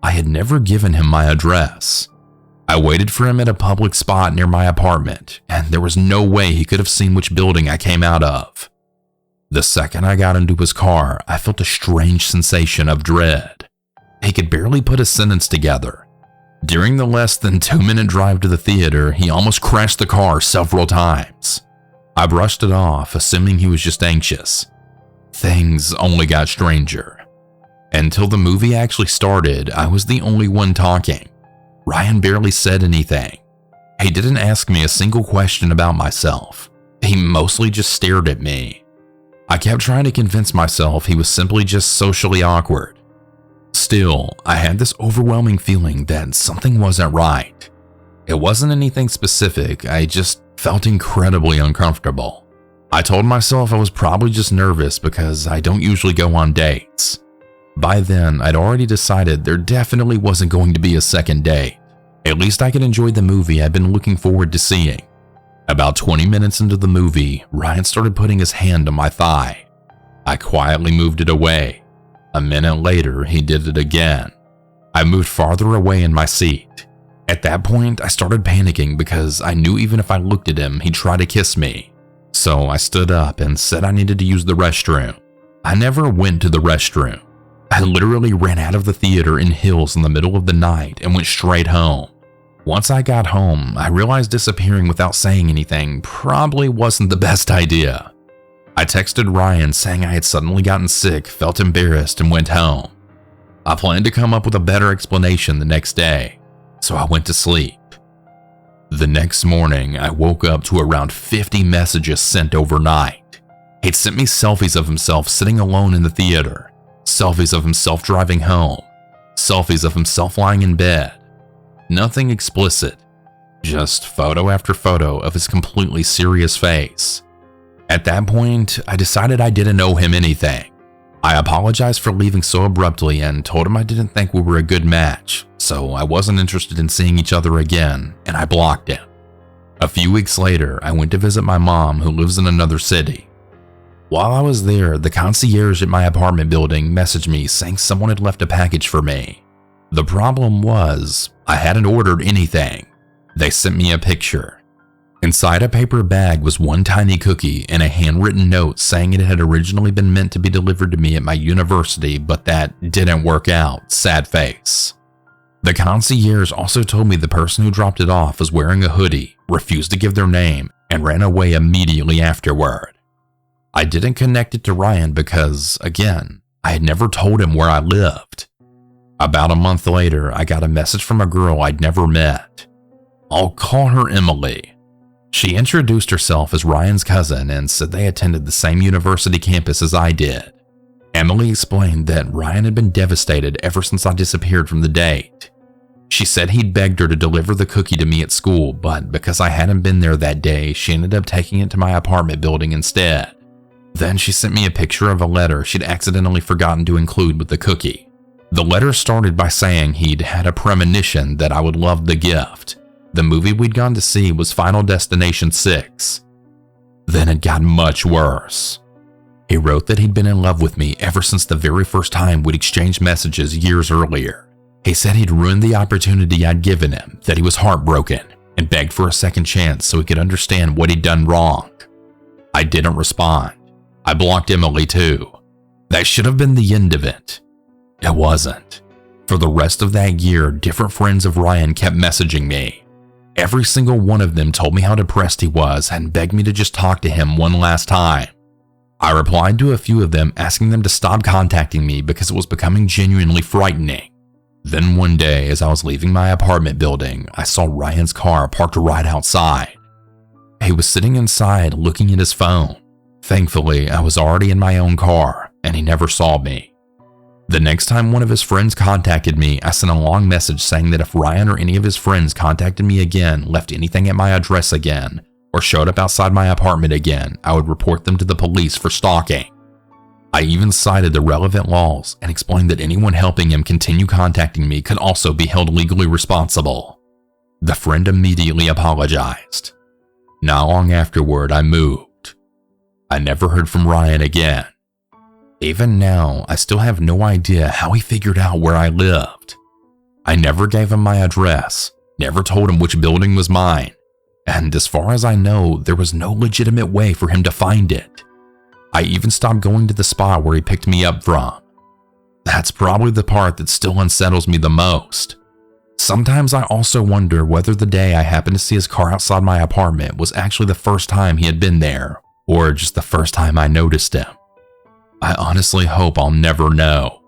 I had never given him my address. I waited for him at a public spot near my apartment, and there was no way he could have seen which building I came out of. The second I got into his car, I felt a strange sensation of dread. He could barely put a sentence together. During the less than 2-minute drive to the theater, he almost crashed the car several times. I brushed it off, assuming he was just anxious. Things only got stranger. Until the movie actually started, I was the only one talking. Ryan barely said anything. He didn't ask me a single question about myself. He mostly just stared at me. I kept trying to convince myself he was simply just socially awkward. Still, I had this overwhelming feeling that something wasn't right. It wasn't anything specific, I just felt incredibly uncomfortable. I told myself I was probably just nervous because I don't usually go on dates. By then, I'd already decided there definitely wasn't going to be a second date. At least I could enjoy the movie I'd been looking forward to seeing. About 20 minutes into the movie, Ryan started putting his hand on my thigh. I quietly moved it away. A minute later, he did it again. I moved farther away in my seat. At that point, I started panicking because I knew even if I looked at him, he'd try to kiss me. So I stood up and said I needed to use the restroom. I never went to the restroom. I literally ran out of the theater in heels in the middle of the night and went straight home. Once I got home, I realized disappearing without saying anything probably wasn't the best idea. I texted Ryan saying I had suddenly gotten sick, felt embarrassed, and went home. I planned to come up with a better explanation the next day, so I went to sleep. The next morning, I woke up to around 50 messages sent overnight. He'd sent me selfies of himself sitting alone in the theater, selfies of himself driving home, selfies of himself lying in bed. Nothing explicit, just photo after photo of his completely serious face. At that point, I decided I didn't owe him anything. I apologized for leaving so abruptly and told him I didn't think we were a good match, so I wasn't interested in seeing each other again, and I blocked him. A few weeks later, I went to visit my mom, who lives in another city. While I was there, the concierge at my apartment building messaged me saying someone had left a package for me. The problem was, I hadn't ordered anything. They sent me a picture. Inside a paper bag was one tiny cookie and a handwritten note saying it had originally been meant to be delivered to me at my university, but that didn't work out, sad face. The concierge also told me the person who dropped it off was wearing a hoodie, refused to give their name, and ran away immediately afterward. I didn't connect it to Ryan because, again, I had never told him where I lived. About a month later, I got a message from a girl I'd never met. I'll call her Emily. She introduced herself as Ryan's cousin and said they attended the same university campus as I did. Emily explained that Ryan had been devastated ever since I disappeared from the date. She said he'd begged her to deliver the cookie to me at school, but because I hadn't been there that day, she ended up taking it to my apartment building instead. Then she sent me a picture of a letter she'd accidentally forgotten to include with the cookie. The letter started by saying he'd had a premonition that I would love the gift. The movie we'd gone to see was Final Destination 6. Then it got much worse. He wrote that he'd been in love with me ever since the very first time we'd exchanged messages years earlier. He said he'd ruined the opportunity I'd given him, that he was heartbroken, and begged for a second chance so he could understand what he'd done wrong. I didn't respond. I blocked Emily too. That should have been the end of it. It wasn't. For the rest of that year, different friends of Ryan kept messaging me. Every single one of them told me how depressed he was and begged me to just talk to him one last time. I replied to a few of them asking them to stop contacting me because it was becoming genuinely frightening. Then one day, as I was leaving my apartment building, I saw Ryan's car parked right outside. He was sitting inside looking at his phone. Thankfully, I was already in my own car and he never saw me. The next time one of his friends contacted me, I sent a long message saying that if Ryan or any of his friends contacted me again, left anything at my address again, or showed up outside my apartment again, I would report them to the police for stalking. I even cited the relevant laws and explained that anyone helping him continue contacting me could also be held legally responsible. The friend immediately apologized. Not long afterward, I moved. I never heard from Ryan again. Even now, I still have no idea how he figured out where I lived. I never gave him my address, never told him which building was mine, and as far as I know, there was no legitimate way for him to find it. I even stopped going to the spot where he picked me up from. That's probably the part that still unsettles me the most. Sometimes I also wonder whether the day I happened to see his car outside my apartment was actually the first time he had been there, or just the first time I noticed him. I honestly hope I'll never know.